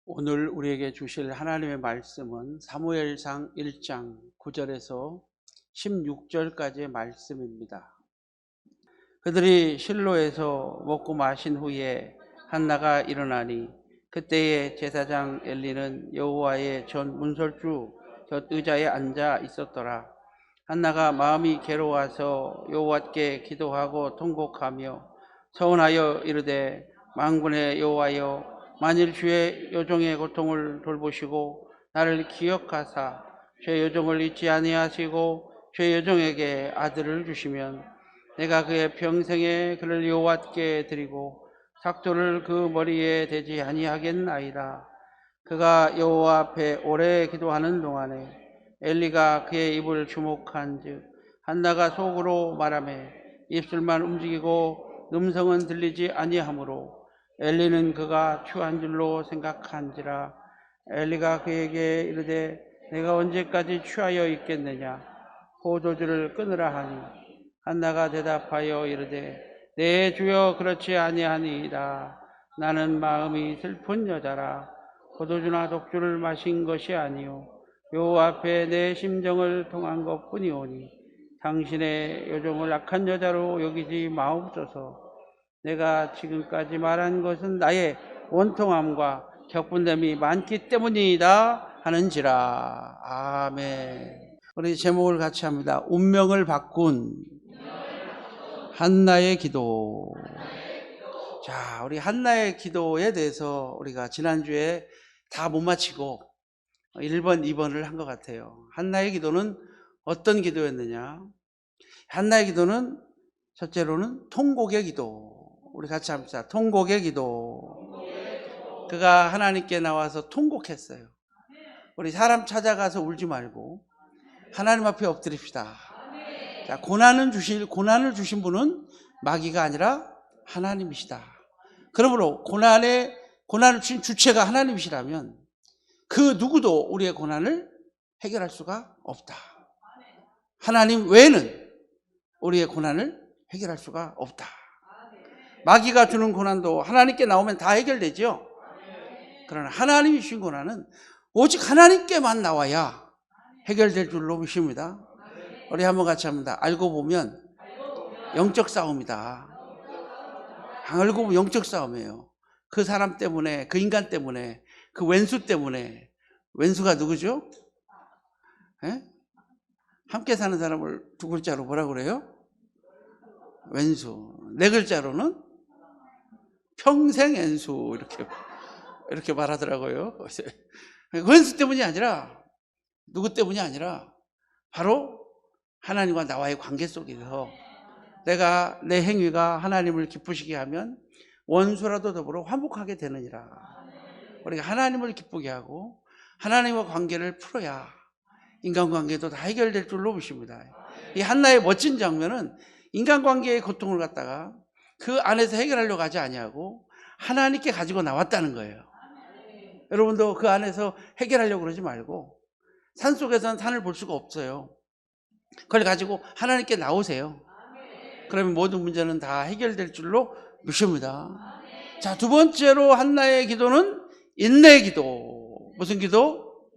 오늘 우리에게 주실 하나님의 말씀은 사무엘상 1장 9절에서 16절까지의 말씀입니다. 그들이 실로에서 먹고 마신 후에 한나가 일어나니 그때에 제사장 엘리는 여호와의 전 문설주 곁 의자에 앉아 있었더라. 한나가 마음이 괴로워서 여호와께 기도하고 통곡하며 서원하여 이르되 만군의 여호와여, 만일 주의 여종의 고통을 돌보시고 나를 기억하사 주의 여종을 잊지 아니하시고 주의 여종에게 아들을 주시면 내가 그의 평생에 그를 여호와께 드리고 삭도를 그 머리에 대지 아니하겠나이다. 그가 여호와 앞에 오래 기도하는 동안에 엘리가 그의 입을 주목한즉 한나가 속으로 말하매 입술만 움직이고 음성은 들리지 아니하므로 엘리는 그가 취한 줄로 생각한지라. 엘리가 그에게 이르되 내가 언제까지 취하여 있겠느냐, 포도주를 끊으라 하니 한나가 대답하여 이르되 내 주여 그렇지 아니하니이다. 나는 마음이 슬픈 여자라. 포도주나 독주를 마신 것이 아니요 여호와 앞에 내 심정을 통한 것뿐이오니 당신의 여종을 악한 여자로 여기지 마옵소서. 내가 지금까지 말한 것은 나의 원통함과 격분됨이 많기 때문이다 하는지라. 아멘. 우리 제목을 같이 합니다. 운명을 바꾼 한나의 기도. 자, 우리 한나의 기도에 대해서 우리가 지난주에 다 못 마치고 1번, 2번을 한 것 같아요. 한나의 기도는 어떤 기도였느냐? 한나의 기도는 첫째로는 통곡의 기도. 우리 같이 합시다. 통곡의 기도. 그가 하나님께 나와서 통곡했어요. 우리 사람 찾아가서 울지 말고 하나님 앞에 엎드립시다. 자, 고난을 주신 분은 마귀가 아니라 하나님이시다. 그러므로 고난을 주신 주체가 하나님이시라면 그 누구도 우리의 고난을 해결할 수가 없다. 하나님 외에는 우리의 고난을 해결할 수가 없다. 마귀가 주는 고난도 하나님께 나오면 다 해결되죠. 그러나 하나님이 주신 고난은 오직 하나님께만 나와야 해결될 줄로 믿습니다. 우리 한번 같이 합니다. 알고 보면 영적 싸움이다. 알고 보면 영적 싸움이에요. 그 사람 때문에, 그 인간 때문에, 그 왼수 때문에. 왼수가 누구죠? 에? 함께 사는 사람을 두 글자로 뭐라 그래요? 왼수. 네 글자로는 평생 왼수. 이렇게 말하더라고요. 왼수 때문이 아니라, 누구 때문이 아니라 바로 하나님과 나와의 관계 속에서 내가 내 행위가 하나님을 기쁘시게 하면 원수라도 더불어 화목하게 되느니라. 우리가 하나님을 기쁘게 하고 하나님과 관계를 풀어야 인간관계도 다 해결될 줄로 보십니다. 이 한나의 멋진 장면은 인간관계의 고통을 갖다가 그 안에서 해결하려고 하지 아니하고 하나님께 가지고 나왔다는 거예요. 여러분도 그 안에서 해결하려고 그러지 말고, 산속에서는 산을 볼 수가 없어요. 그걸 가지고 하나님께 나오세요. 그러면 모든 문제는 다 해결될 줄로 믿습니다. 자, 두 번째로 한나의 기도는 인내의 기도. 무슨 기도?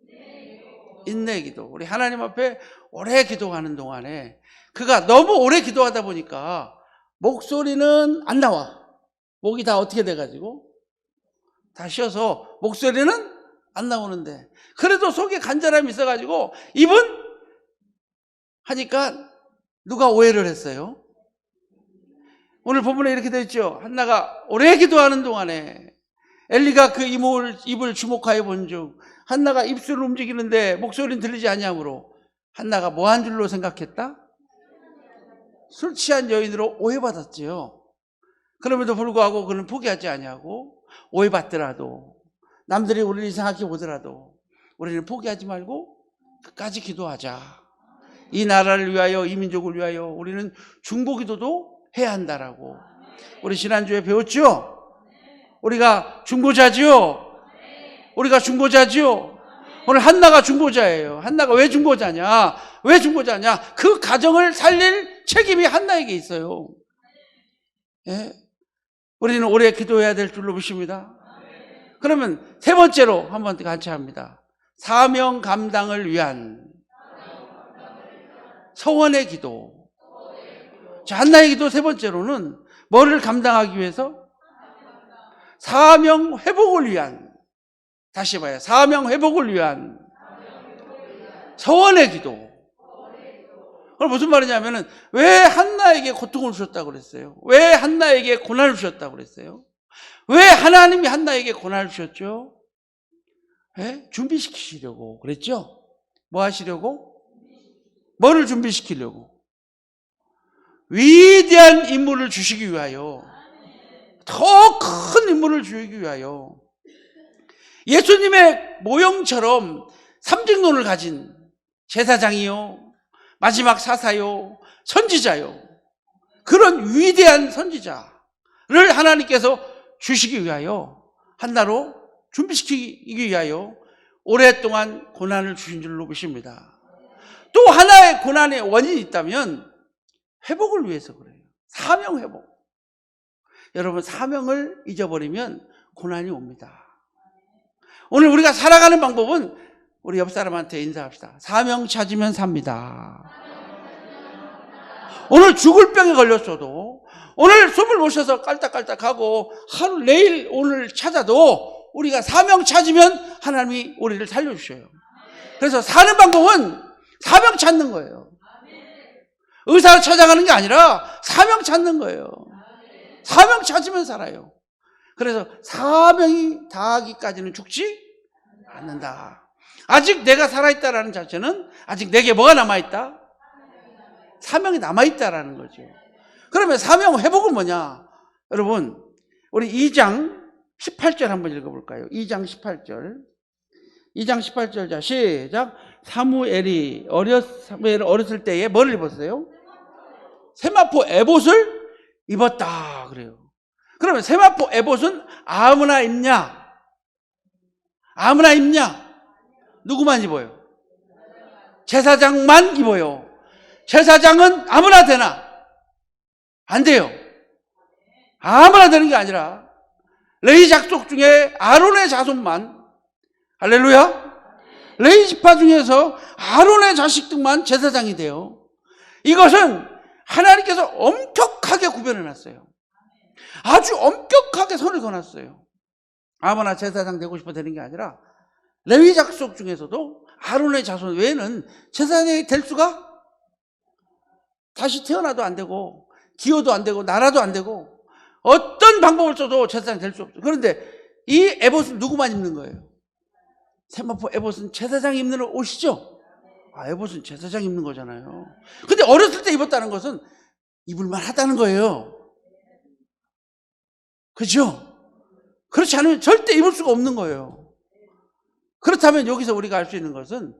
인내의 기도. 우리 하나님 앞에 오래 기도하는 동안에 그가 너무 오래 기도하다 보니까 목소리는 안 나와. 목이 다 어떻게 돼가지고 다 쉬어서 목소리는 안 나오는데 그래도 속에 간절함이 있어가지고 입은 하니까 누가 오해를 했어요? 오늘 본문에 이렇게 되어 있죠. 한나가 오래 기도하는 동안에 엘리가 그 입을 주목하여 본즉 한나가 입술을 움직이는데 목소리는 들리지 아니하므로 한나가 뭐 한 줄로 생각했다? 술 취한 여인으로 오해받았지요. 그럼에도 불구하고 그는 포기하지 아니하고 오해받더라도 남들이 우리를 이상하게 보더라도 우리는 포기하지 말고 끝까지 기도하자. 이 나라를 위하여, 이 민족을 위하여 우리는 중보기도도 해야 한다라고 우리 지난주에 배웠죠? 우리가 중보자지요? 우리가 중보자지요? 오늘 한나가 중보자예요. 한나가 왜 중보자냐? 왜 중보자냐? 그 가정을 살릴 책임이 한나에게 있어요. 예? 우리는 오래 기도해야 될 줄로 믿습니다. 그러면 세 번째로 한번 같이 합니다. 사명 감당을 위한 서원의 기도. 자, 한나의 기도 세 번째로는 뭐를 감당하기 위해서? 사명 회복을 위한, 다시 봐요. 사명 회복을 위한 서원의 기도. 그럼 무슨 말이냐면은 왜 한나에게 고통을 주셨다고 그랬어요? 왜 한나에게 고난을 주셨다고 그랬어요? 왜 하나님이 한나에게 고난을 주셨죠? 네? 준비시키시려고 그랬죠? 뭐 하시려고? 뭐를 준비시키려고? 위대한 인물을 주시기 위하여, 더 큰 인물을 주시기 위하여, 예수님의 모형처럼 삼직론을 가진 제사장이요, 마지막 사사요, 선지자요, 그런 위대한 선지자를 하나님께서 주시기 위하여, 한나로 준비시키기 위하여 오랫동안 고난을 주신 줄로 보십니다. 또 하나의 고난의 원인이 있다면 회복을 위해서 그래요. 사명 회복. 여러분, 사명을 잊어버리면 고난이 옵니다. 오늘 우리가 살아가는 방법은 우리 옆 사람한테 인사합시다. 사명 찾으면 삽니다. 오늘 죽을 병에 걸렸어도, 오늘 숨을 못 쉬어서 깔딱깔딱하고 하루 내일 오늘 찾아도 우리가 사명 찾으면 하나님이 우리를 살려주셔요. 그래서 사는 방법은 사명 찾는 거예요. 의사를 찾아가는 게 아니라 사명 찾는 거예요. 사명 찾으면 살아요. 그래서 사명이 다하기까지는 죽지 않는다. 아직 내가 살아있다라는 자체는 아직 내게 뭐가 남아있다? 사명이 남아있다라는 거죠. 그러면 사명 회복은 뭐냐? 여러분, 우리 2장 18절 한번 읽어볼까요? 2장 18절. 2장 18절. 자, 시작. 사무엘이 어렸을 때에 뭘 입었어요? 세마포 에봇을 입었다 그래요. 그러면 세마포 에봇은 아무나 입냐? 아무나 입냐? 누구만 입어요? 제사장만 입어요. 제사장은 아무나 되나? 안 돼요. 아무나 되는 게 아니라 레위 족속 중에 아론의 자손만, 할렐루야, 레위 지파 중에서 아론의 자식들만 제사장이 돼요. 이것은 하나님께서 엄격하게 구별해 놨어요. 아주 엄격하게 선을 그어놨어요. 아무나 제사장 되고 싶어 되는 게 아니라 레위 족속 중에서도 아론의 자손 외에는 제사장이 될 수가, 다시 태어나도 안 되고 기호도 안 되고 나라도 안 되고 어떤 방법을 써도 제사장이 될 수 없어요. 그런데 이 에봇은 누구만 입는 거예요? 세마포 에봇은 제사장이 입는 옷이죠. 에봇은 제사장이 입는 거잖아요. 근데 어렸을 때 입었다는 것은 입을만 하다는 거예요. 그죠? 그렇지 않으면 절대 입을 수가 없는 거예요. 그렇다면 여기서 우리가 알 수 있는 것은,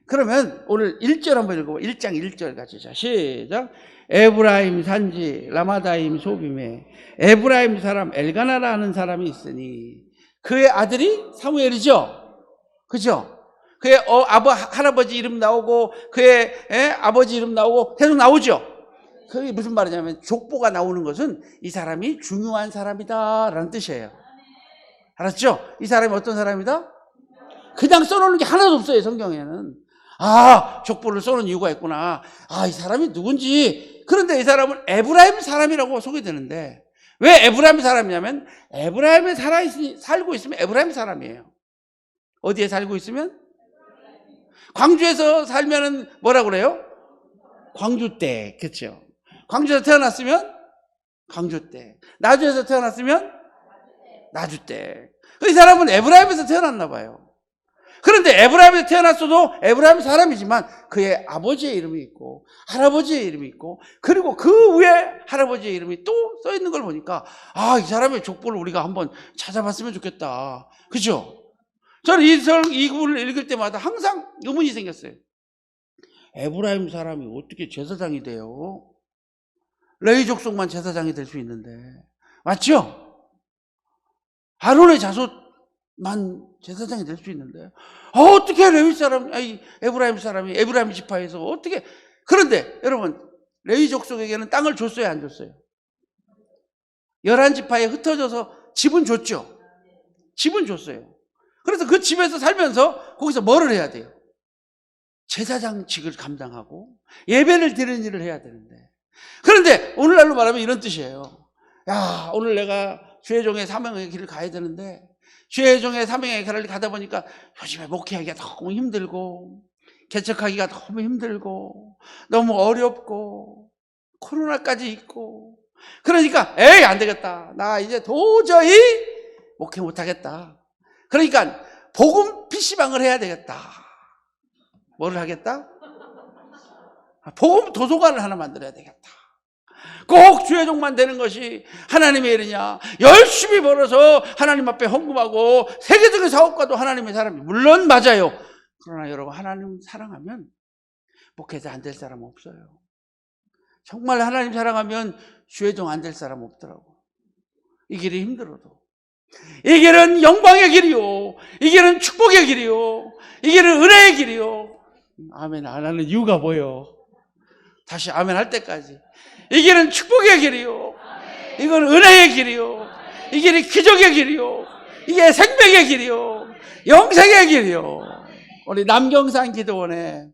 그러면 오늘 1절 한번 읽어봐. 1장 1절 같이. 자, 시작. 에브라임 산지 라마다임 소빔에 에브라임 사람 엘가나라는 사람이 있으니 그의 아들이 사무엘이죠. 그죠? 그의 할아버지 이름 나오고 그의 아버지 이름 나오고 계속 나오죠. 그게 무슨 말이냐면 족보가 나오는 것은 이 사람이 중요한 사람이다 라는 뜻이에요. 알았죠? 이 사람이 어떤 사람이다? 그냥 써놓는 게 하나도 없어요, 성경에는. 족보를 써놓은 이유가 있구나. 이 사람이 누군지. 그런데 이 사람은 에브라임 사람이라고 소개되는데, 왜 에브라임 사람이냐면 에브라임에 살고 있으면 에브라임 사람이에요. 어디에 살고 있으면? 광주에서 살면은 뭐라고 그래요? 광주댁. 그렇죠? 광주에서 태어났으면 광주댁. 나주에서 태어났으면 나주댁. 이 사람은 에브라임에서 태어났나 봐요. 그런데 에브라임에서 태어났어도 에브라임 사람이지만 그의 아버지의 이름이 있고 할아버지의 이름이 있고, 그리고 그 위에 할아버지의 이름이 또 써 있는 걸 보니까 이 사람의 족보를 우리가 한번 찾아봤으면 좋겠다. 그죠? 저는 이 구를 읽을 때마다 항상 의문이 생겼어요. 에브라임 사람이 어떻게 제사장이 돼요? 레위 족속만 제사장이 될 수 있는데. 맞죠? 아론의 자손만 제사장이 될 수 있는데 어떻게 에브라임 사람이 에브라임 지파에서 어떻게. 그런데 여러분, 레위 족속에게는 땅을 줬어요, 안 줬어요? 11지파에 흩어져서 집은 줬죠. 집은 줬어요. 그래서 그 집에서 살면서 거기서 뭐를 해야 돼요? 제사장직을 감당하고 예배를 드리는 일을 해야 되는데, 그런데 오늘날로 말하면 이런 뜻이에요. 야, 오늘 내가 주의 종의 사명의 길을 가야 되는데 주의 종의 사명의 길을 가다 보니까 요즘에 목회하기가 너무 힘들고 개척하기가 너무 힘들고 너무 어렵고 코로나까지 있고, 그러니까 에이 안 되겠다, 나 이제 도저히 목회 못하겠다. 그러니까 복음 PC방을 해야 되겠다. 뭐를 하겠다? 복음 도서관을 하나 만들어야 되겠다. 꼭 주의 종만 되는 것이 하나님의 일이냐? 열심히 벌어서 하나님 앞에 헌금하고 세계적인 사업가도 하나님의 사람이 물론 맞아요. 그러나 여러분, 하나님 사랑하면 목회자 안 될 사람 없어요. 정말 하나님 사랑하면 주의 종 안 될 사람 없더라고. 이 길이 힘들어도. 이 길은 영광의 길이요, 이 길은 축복의 길이요, 이 길은 은혜의 길이요. 아멘 안 하는 이유가 뭐예요? 다시 아멘 할 때까지. 이 길은 축복의 길이요, 이건 은혜의 길이요, 이 길이 기적의 길이요, 이게 생명의 길이요, 영생의 길이요. 우리 남경산 기도원에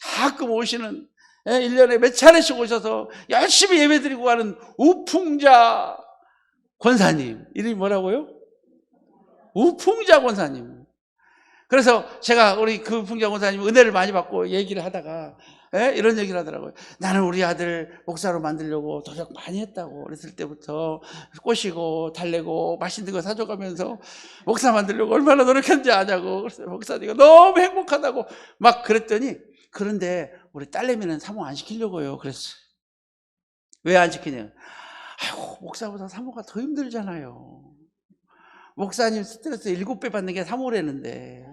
가끔 오시는, 1년에 몇 차례씩 오셔서 열심히 예배드리고 가는 우풍자 권사님, 이름이 뭐라고요? 우풍자 권사님. 그래서 제가 우리 그 우풍자 권사님 은혜를 많이 받고 얘기를 하다가 이런 얘기를 하더라고요. 나는 우리 아들 목사로 만들려고 도력 많이 했다고. 어렸을 때부터 꼬시고 달래고 맛있는 거 사줘가면서 목사 만들려고 얼마나 노력했는지 아냐고. 그래서 목사님이 너무 행복하다고 막 그랬더니, 그런데 우리 딸내미는 사모 안 시키려고요 그랬어요. 왜 안 시키냐? 아이고, 목사보다 사모가 더 힘들잖아요. 목사님 스트레스 7배 받는 게 사모라는데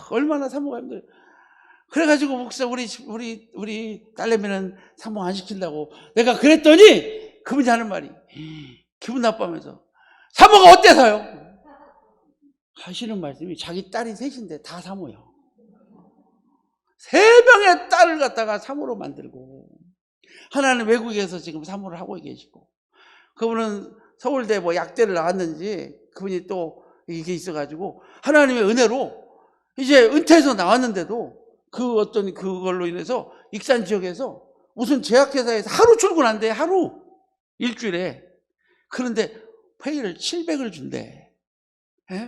얼마나 사모가 힘들어요. 그래가지고 목사 우리 딸내미는 사모 안 시킨다고 내가 그랬더니 그분이 하는 말이, 기분 나빠하면서 사모가 어때서요? 하시는 말씀이, 자기 딸이 셋인데 다 사모요. 3명의 딸을 갖다가 사모로 만들고, 하나는 외국에서 지금 사모를 하고 계시고, 그분은 서울대 뭐 약대를 나왔는지 그분이 또 이게 있어가지고 하나님의 은혜로 이제 은퇴해서 나왔는데도 그 어떤 그걸로 인해서 익산 지역에서 무슨 제약회사에서 하루 출근한대. 하루 일주일에. 그런데 페이를 700을 준대.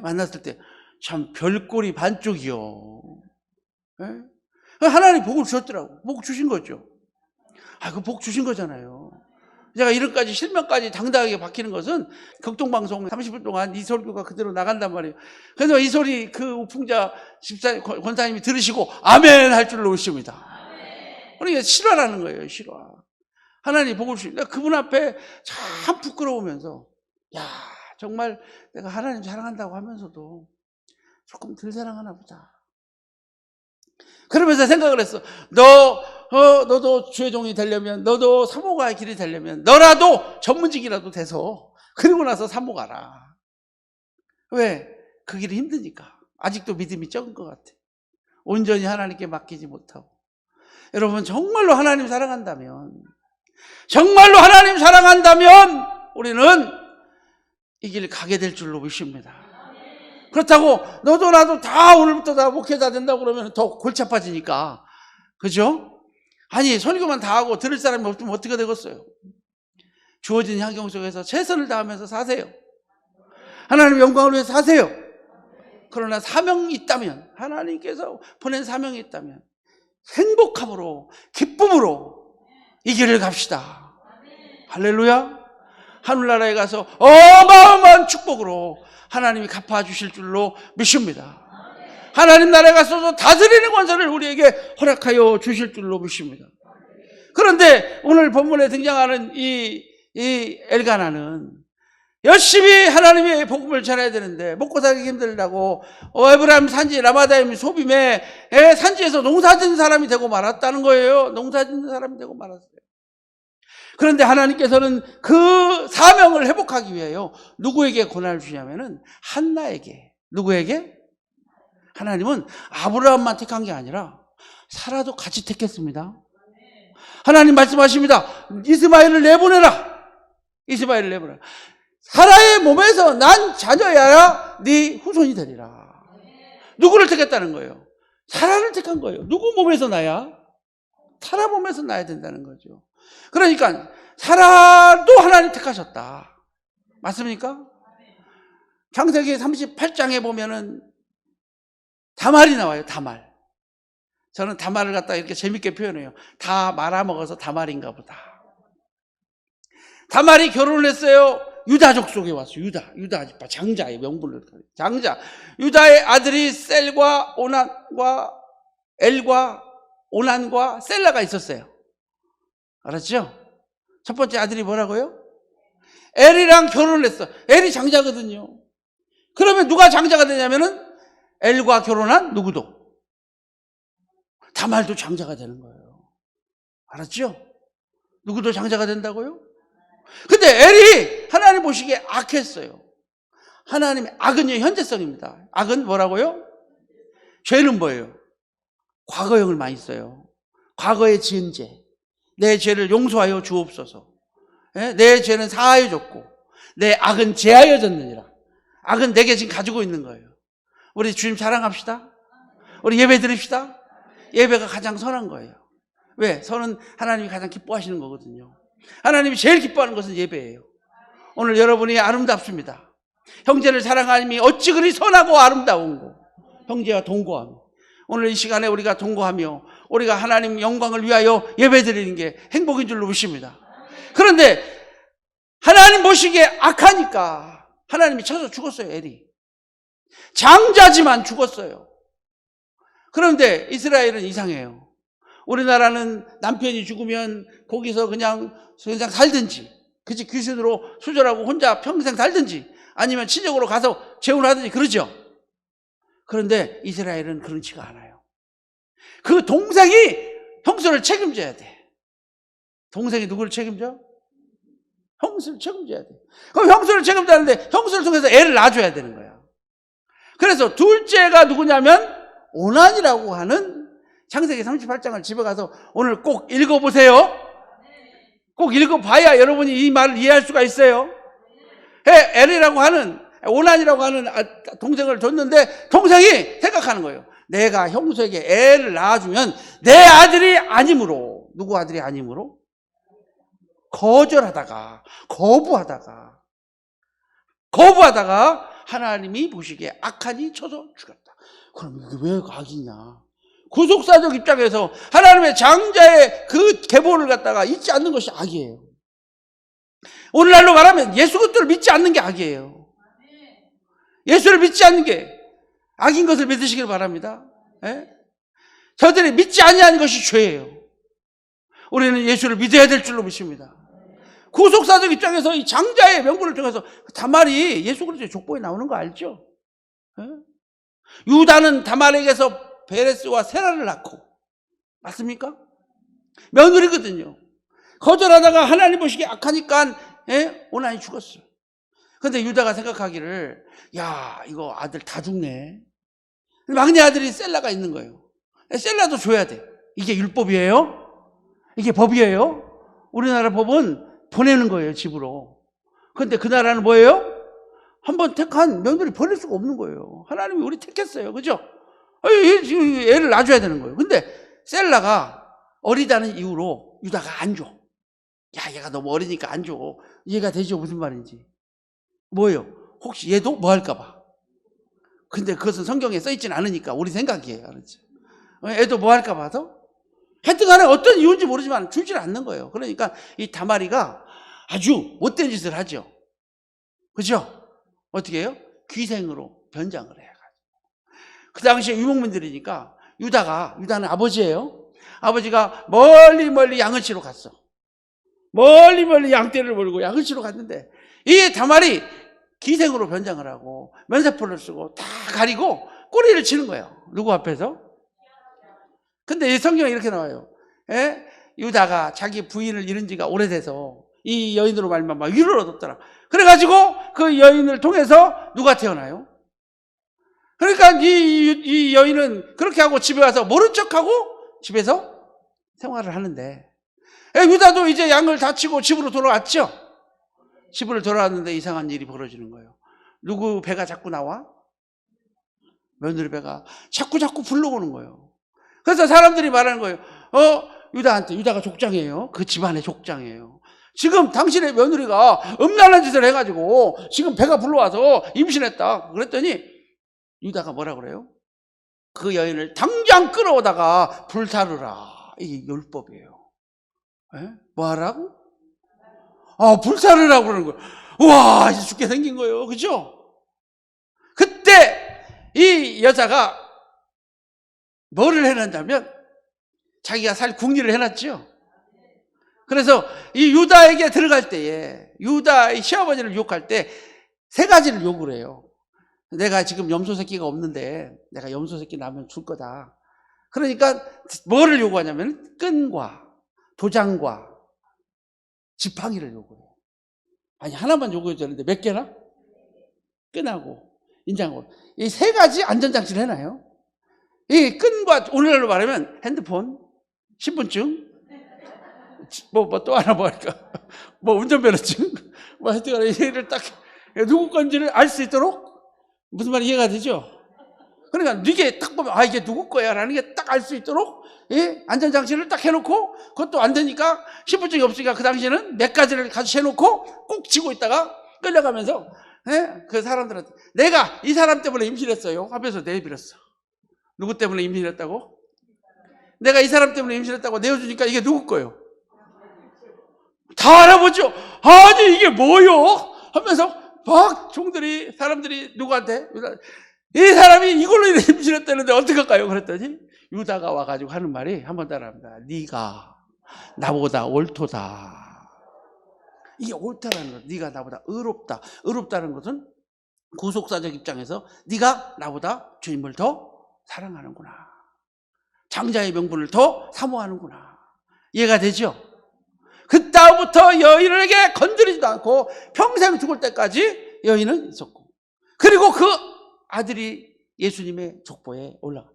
만났을 때 참 별꼴이 반쪽이요. 하나님 복을 주셨더라고. 복 주신 거죠. 그 복 주신 거잖아요. 제가 이런까지 실명까지 당당하게 박히는 것은 극동방송 30분 동안 이 설교가 그대로 나간단 말이에요. 그래서 이 소리 그 우풍자 집사 권사님이 들으시고 아멘 할 줄 놓으십니다. 그러니까 실화라는 거예요. 실화. 하나님 복을 주십니다. 그분 앞에 참 부끄러우면서, 야, 정말 내가 하나님 사랑한다고 하면서도 조금 덜 사랑하나 보다. 그러면서 생각을 했어. 너도 주의 종이 되려면, 너도 사모가의 길이 되려면 너라도 전문직이라도 돼서 그리고 나서 사모 가라. 왜? 그 길이 힘드니까. 아직도 믿음이 적은 것 같아. 온전히 하나님께 맡기지 못하고. 여러분, 정말로 하나님 사랑한다면, 정말로 하나님 사랑한다면 우리는 이 길 가게 될 줄로 믿습니다. 그렇다고 너도 나도 다 오늘부터 다 목회자 된다고 그러면 더 골치 아파지니까. 그죠? 아니, 설교만 다 하고 들을 사람이 없으면 어떻게 되겠어요? 주어진 환경 속에서 최선을 다하면서 사세요. 하나님 영광을 위해서 사세요. 그러나 사명이 있다면, 하나님께서 보낸 사명이 있다면 행복함으로, 기쁨으로 이 길을 갑시다. 할렐루야. 하늘나라에 가서 어마어마한 축복으로 하나님이 갚아주실 줄로 믿습니다. 하나님 나라에 가서도 다스리는 권세를 우리에게 허락하여 주실 줄로 믿습니다. 그런데 오늘 본문에 등장하는 이 엘가나는 열심히 하나님의 복음을 전해야 되는데 먹고 살기 힘들다고 에브라임 산지 라마다임 소빔에 산지에서 농사짓는 사람이 되고 말았다는 거예요. 농사짓는 사람이 되고 말았어요. 그런데 하나님께서는 그 사명을 회복하기 위하여 누구에게 고난을 주냐면은 한나에게. 누구에게? 하나님은 아브라함만 택한 게 아니라 사라도 같이 택했습니다. 하나님 말씀하십니다. 이스마엘을 내보내라. 이스마엘을 내보내라. 사라의 몸에서 난 자녀야라 네 후손이 되리라. 누구를 택했다는 거예요? 사라를 택한 거예요. 누구 몸에서 나야? 사라 몸에서 나야 된다는 거죠. 그러니까 사라도 하나님 택하셨다. 맞습니까? 창세기 38장에 보면은 다말이 나와요. 다말. 저는 다말을 갖다가 이렇게 재밌게 표현해요. 다 말아먹어서 다말인가 보다. 다말이 결혼을 했어요. 유다족 속에 왔어요. 유다 장자의 명분을. 장자. 유다의 아들이 셀과 오난과 엘과 오난과 셀라가 있었어요. 알았죠? 첫 번째 아들이 뭐라고요? 엘이랑 결혼을 했어. 엘이 장자거든요. 그러면 누가 장자가 되냐면은 엘과 결혼한 누구도. 다말도 장자가 되는 거예요. 알았죠? 누구도 장자가 된다고요? 근데 엘이 하나님 보시기에 악했어요. 하나님의 악은요, 현재성입니다. 악은 뭐라고요? 죄는 뭐예요? 과거형을 많이 써요. 과거에 지은 죄. 내 죄를 용서하여 주옵소서. 내 죄는 사하여 줬고 내 악은 제하여 졌느니라. 악은 내게 지금 가지고 있는 거예요. 우리 주님 사랑합시다. 우리 예배 드립시다. 예배가 가장 선한 거예요. 왜? 선은 하나님이 가장 기뻐하시는 거거든요. 하나님이 제일 기뻐하는 것은 예배예요. 오늘 여러분이 아름답습니다. 형제를 사랑하님이 어찌 그리 선하고 아름다운고. 형제와 동거하며 오늘 이 시간에 우리가 동거하며 우리가 하나님 영광을 위하여 예배드리는 게 행복인 줄로 믿습니다. 그런데 하나님 보시기에 악하니까 하나님이 쳐서 죽었어요. 엘이 장자지만 죽었어요. 그런데 이스라엘은 이상해요. 우리나라는 남편이 죽으면 거기서 그냥 살든지, 그치, 귀신으로 수절하고 혼자 평생 살든지, 아니면 친정으로 가서 재혼하든지 그러죠. 그런데 이스라엘은 그렇지가 않아요. 그 동생이 형수를 책임져야 돼. 동생이 누구를 책임져? 형수를 책임져야 돼. 그럼 형수를 책임져야하는데 형수를 통해서 애를 낳아줘야 되는 거야. 그래서 둘째가 누구냐면 오난이라고 하는 창세기 38장을 집에 가서 오늘 꼭 읽어보세요. 꼭 읽어봐야 여러분이 이 말을 이해할 수가 있어요. 엘이라고 하는 오난이라고 하는 동생을 줬는데 동생이 생각하는 거예요. 내가 형수에게 애를 낳아주면 내 아들이 아니므로, 누구 아들이 아니므로? 거부하다가 하나님이 보시기에 악하니 쳐서 죽였다. 그럼 이게 왜 악이냐? 구속사적 입장에서 하나님의 장자의 그 계보를 갖다가 잊지 않는 것이 악이에요. 오늘날로 말하면 예수 그리스도를 믿지 않는 게 악이에요. 예수를 믿지 않는 게 악인 것을 믿으시길 바랍니다. 저들이 믿지 아니하는 것이 죄예요. 우리는 예수를 믿어야 될 줄로 믿습니다. 구속사적 입장에서 이 장자의 명분을 통해서 다말이 예수 그리스도의 족보에 나오는 거 알죠? 유다는 다말에게서 베레스와 세라를 낳고, 맞습니까? 며느리거든요. 거절하다가 하나님 보시기에 악하니까 오난이 죽었어요. 근데 유다가 생각하기를, 야, 이거 아들 다 죽네. 막내 아들이 셀라가 있는 거예요. 셀라도 줘야 돼. 이게 율법이에요? 이게 법이에요? 우리나라 법은 보내는 거예요, 집으로. 근데 그 나라는 뭐예요? 한번 택한 며느리 보낼 수가 없는 거예요. 하나님이 우리 택했어요. 그죠? 애를 낳아줘야 되는 거예요. 근데 셀라가 어리다는 이유로 유다가 안 줘. 야, 얘가 너무 어리니까 안 줘. 이해가 되죠? 무슨 말인지. 뭐예요? 혹시 얘도 뭐 할까봐. 근데 그것은 성경에 써있진 않으니까 우리 생각이에요. 그렇지? 애도 뭐 할까봐서? 하여튼 간에 어떤 이유인지 모르지만 주질 않는 거예요. 그러니까 이 다말이가 아주 못된 짓을 하죠. 그죠? 어떻게 해요? 귀생으로 변장을 해요. 그 당시에 유목민들이니까 유다는 아버지예요. 아버지가 멀리 양을 치러 갔어. 멀리 양떼를 몰고 양을 치러 갔는데 이 다말이 기생으로 변장을 하고 면사포를 쓰고 다 가리고 꼬리를 치는 거예요. 누구 앞에서? 근데 이 성경에 이렇게 나와요. 유다가 자기 부인을 잃은 지가 오래돼서 이 여인으로 말미암아 위로를 얻었더라. 그래가지고 그 여인을 통해서 누가 태어나요? 그러니까 이 여인은 그렇게 하고 집에 와서 모른 척하고 집에서 생활을 하는데 유다도 이제 양을 다 치고 집으로 돌아왔죠. 집을 돌아왔는데 이상한 일이 벌어지는 거예요. 누구 배가 자꾸 나와? 며느리 배가 자꾸 불러오는 거예요. 그래서 사람들이 말하는 거예요. 유다한테, 유다가 족장이에요. 그 집안의 족장이에요. 지금 당신의 며느리가 음란한 짓을 해가지고 지금 배가 불러와서 임신했다. 그랬더니 유다가 뭐라 그래요? 그 여인을 당장 끌어오다가 불사르라. 이게 율법이에요. 에? 뭐 하라고? 불사르라고 그러는 거예요. 우와, 이제 죽게 생긴 거예요. 그죠? 그때 이 여자가 뭐를 해놨냐면 자기가 살 궁리를 해놨죠. 그래서 이 유다에게 들어갈 때에 유다의 시아버지를 유혹할 때 세 가지를 요구를 해요. 내가 지금 염소 새끼가 없는데 내가 염소 새끼 낳으면 줄 거다. 그러니까 뭐를 요구하냐면 끈과 도장과 지팡이를 요구해요. 아니 하나만 요구해도 되는데 몇 개나? 끈하고 인장하고 이 세 가지 안전장치를 해놔요. 이 끈과 오늘날로 말하면 핸드폰, 신분증, 뭐 또 하나 뭐랄까, 뭐 운전면허증, 뭐 하여튼 얘를 딱 누구 건지를 알 수 있도록 무슨 말이 이해가 되죠? 그러니까 이게 딱 보면 이게 누구 거야라는 게 딱 알 수 있도록 안전장치를 딱 해놓고 그것도 안 되니까 신분증이 없으니까 그 당시에는 몇 가지를 같이 해놓고 꼭 쥐고 있다가 끌려가면서 그 사람들한테 내가 이 사람 때문에 임신했어요 하면서 내버렸어. 누구 때문에 임신했다고? 내가 이 사람 때문에 임신했다고 내어주니까 이게 누구 거예요? 다 알아보죠. 아니 이게 뭐요? 하면서 막 종들이 사람들이 누구한테 이 사람이 이걸로 임신했다는데 어떡할까요? 그랬더니 유다가 와가지고 하는 말이 한번 따라합니다. 네가 나보다 옳도다. 이게 옳다라는 것. 네가 나보다 의롭다. 의롭다는 것은 구속사적 입장에서 네가 나보다 주님을 더 사랑하는구나. 장자의 명분을 더 사모하는구나. 이해가 되죠? 그 다음부터 여인에게 건드리지도 않고 평생 죽을 때까지 여인은 있었고, 그리고 그 아들이 예수님의 족보에 올라가.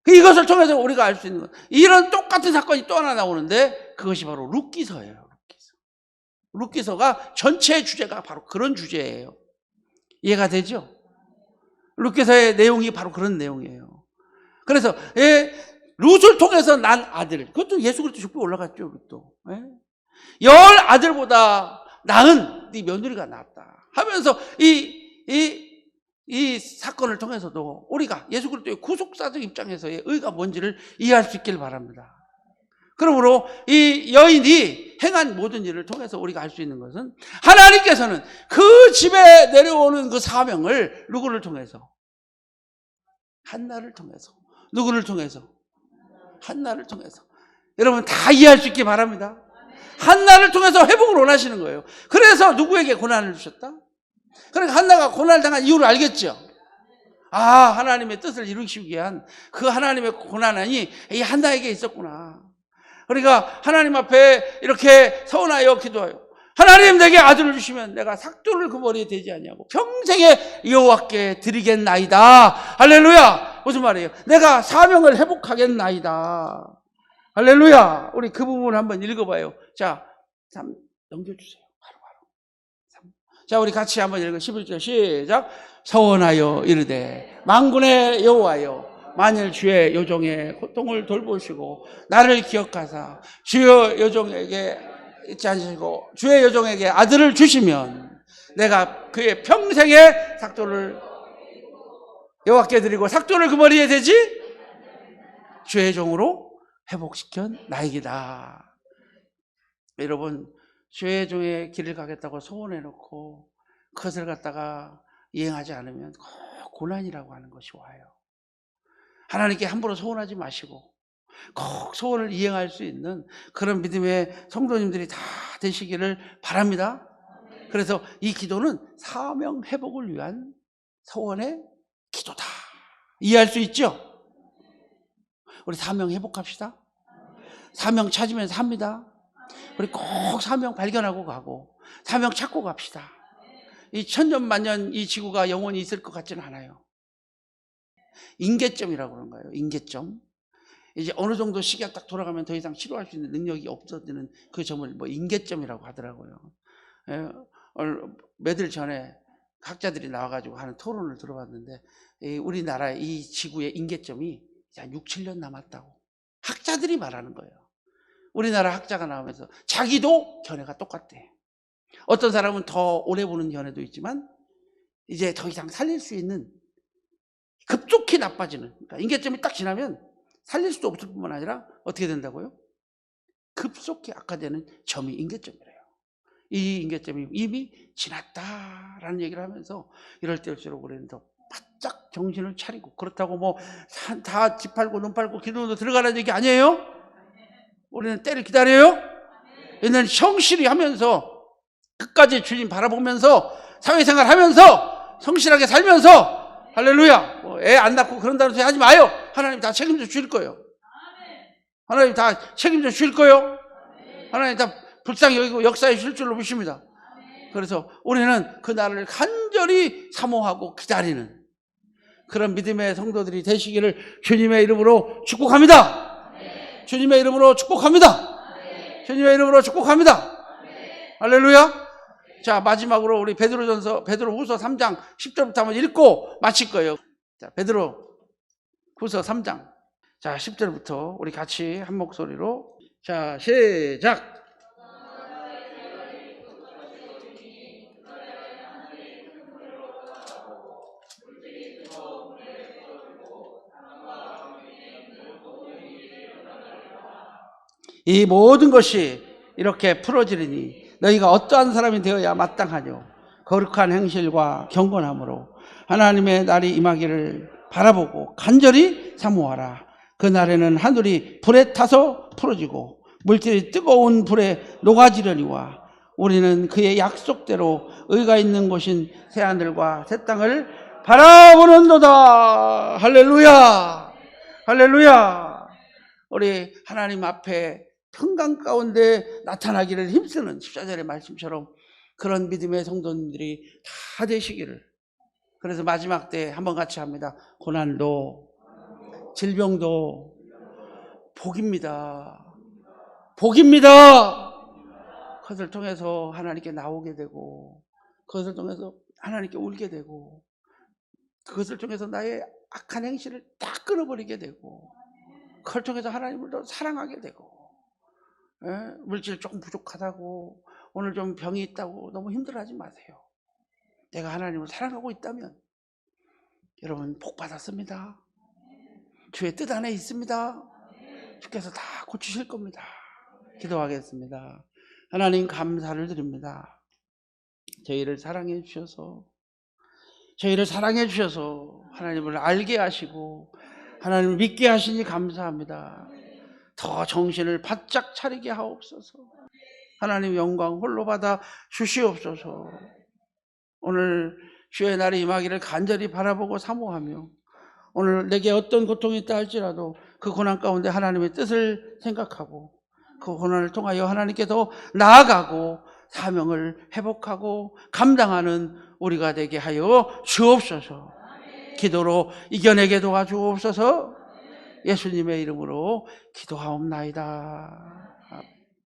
이것을 통해서 우리가 알 수 있는 것, 이런 똑같은 사건이 또 하나 나오는데 그것이 바로 룻기서예요. 룻기서가 전체 주제가 바로 그런 주제예요. 이해가 되죠? 룻기서의 내용이 바로 그런 내용이에요. 그래서 룻을 통해서 난 아들, 그것도 예수 그리스도 족보에 올라갔죠. 또 열 아들보다 나은 네 며느리가 낫다 하면서 이 사건을 통해서도 우리가 예수 그리스도의 구속사적 입장에서의 의가 뭔지를 이해할 수 있기를 바랍니다. 그러므로 이 여인이 행한 모든 일을 통해서 우리가 알 수 있는 것은 하나님께서는 그 집에 내려오는 그 사명을 누구를 통해서? 한나를 통해서. 누구를 통해서? 한나를 통해서. 여러분 다 이해할 수 있기 바랍니다. 한나를 통해서 회복을 원하시는 거예요. 그래서 누구에게 고난을 주셨다? 그러니까 한나가 고난을 당한 이유를 알겠죠? 하나님의 뜻을 이루시기 위한 그 하나님의 고난이 이 한나에게 있었구나. 그러니까 하나님 앞에 이렇게 서운하여 기도하여 하나님 내게 아들을 주시면 내가 삭도를 그 머리에 대지 아니하고 평생에 여호와께 드리겠나이다. 할렐루야. 무슨 말이에요? 내가 사명을 회복하겠나이다. 할렐루야. 우리 그 부분을 한번 읽어봐요. 자, 3 넘겨주세요. 바로. 자, 우리 같이 한번 읽어. 11절 시작. 서원하여 이르되 만군의 여호와여, 만일 주의 요종의 고통을 돌보시고 나를 기억하사 주의 요종에게 잊지 않으시고 주의 요종에게 아들을 주시면 내가 그의 평생의 삭도를 여호와께 드리고 삭도를 그 머리에 대지 주의 종으로 회복시켜 나이기다. 여러분, 주의 종의 길을 가겠다고 소원해놓고 그것을 갖다가 이행하지 않으면 꼭 고난이라고 하는 것이 와요. 하나님께 함부로 소원하지 마시고 꼭 소원을 이행할 수 있는 그런 믿음의 성도님들이 다 되시기를 바랍니다. 그래서 이 기도는 사명 회복을 위한 소원의 기도다. 이해할 수 있죠? 우리 사명 회복합시다. 사명 찾으면서 합니다. 우리 꼭 사명 발견하고 가고 사명 찾고 갑시다. 이 천년만년 이 지구가 영원히 있을 것 같지는 않아요. 인계점이라고 그런 거예요. 인계점. 이제 어느 정도 시기가 딱 돌아가면 더 이상 치료할 수 있는 능력이 없어지는 그 점을 인계점이라고 하더라고요. 몇일 전에 학자들이 나와가지고 하는 토론을 들어봤는데 우리나라 이 지구의 임계점이 한 6, 7년 남았다고 학자들이 말하는 거예요. 우리나라 학자가 나오면서 자기도 견해가 똑같대. 어떤 사람은 더 오래 보는 견해도 있지만 이제 더 이상 살릴 수 있는 급속히 나빠지는, 그러니까 임계점이 딱 지나면 살릴 수도 없을 뿐만 아니라 어떻게 된다고요? 급속히 악화되는 점이 임계점이래요. 이 임계점이 이미 지났다라는 얘기를 하면서 이럴 때일수록 우리는 더 바짝 정신을 차리고, 그렇다고 뭐 다 집 팔고 눈 팔고 기도도 들어가라는 얘기 아니에요? 우리는 때를 기다려요? 옛날에 성실히 하면서 끝까지 주님 바라보면서 사회생활 하면서 성실하게 살면서 할렐루야, 뭐 애 안 낳고 그런다는 소리 하지 마요. 하나님 다 책임져 주실 거예요. 하나님 다 책임져 주실 거예요. 하나님 다 불쌍히 여기고 역사에 주실 줄로 믿습니다. 그래서 우리는 그 날을 간절히 사모하고 기다리는 그런 믿음의 성도들이 되시기를 주님의 이름으로 축복합니다. 주님의 이름으로 축복합니다. 주님의 이름으로 축복합니다. 할렐루야. 자, 마지막으로 우리 베드로후서 3장 10절부터 한번 읽고 마칠 거예요. 자, 베드로후서 3장. 자, 10절부터 우리 같이 한 목소리로. 자, 시작. 이 모든 것이 이렇게 풀어지리니 너희가 어떠한 사람이 되어야 마땅하뇨. 거룩한 행실과 경건함으로 하나님의 날이 임하기를 바라보고 간절히 사모하라. 그 날에는 하늘이 불에 타서 풀어지고 물질이 뜨거운 불에 녹아지려니와 우리는 그의 약속대로 의가 있는 곳인 새하늘과 새 땅을 바라보는도다. 할렐루야. 할렐루야. 우리 하나님 앞에 평강 가운데 나타나기를 힘쓰는 14절의 말씀처럼 그런 믿음의 성도님들이 다 되시기를. 그래서 마지막 때 한번 같이 합니다. 고난도 질병도 복입니다. 복입니다. 그것을 통해서 하나님께 나오게 되고, 그것을 통해서 하나님께 울게 되고, 그것을 통해서 나의 악한 행실을 딱 끊어버리게 되고, 그걸 통해서 하나님을 더 사랑하게 되고, 물질 조금 부족하다고, 오늘 좀 병이 있다고 너무 힘들어하지 마세요. 내가 하나님을 사랑하고 있다면 여러분 복 받았습니다. 주의 뜻 안에 있습니다. 주께서 다 고치실 겁니다. 기도하겠습니다. 하나님 감사를 드립니다. 저희를 사랑해 주셔서, 저희를 사랑해 주셔서 하나님을 알게 하시고 하나님을 믿게 하시니 감사합니다. 더 정신을 바짝 차리게 하옵소서. 하나님 영광 홀로 받아 주시옵소서. 오늘 주의 날이 임하기를 간절히 바라보고 사모하며, 오늘 내게 어떤 고통이 있다 할지라도 그 고난 가운데 하나님의 뜻을 생각하고 그 고난을 통하여 하나님께 더 나아가고 사명을 회복하고 감당하는 우리가 되게 하여 주옵소서. 기도로 이겨내게 도와주옵소서. 예수님의 이름으로 기도하옵나이다.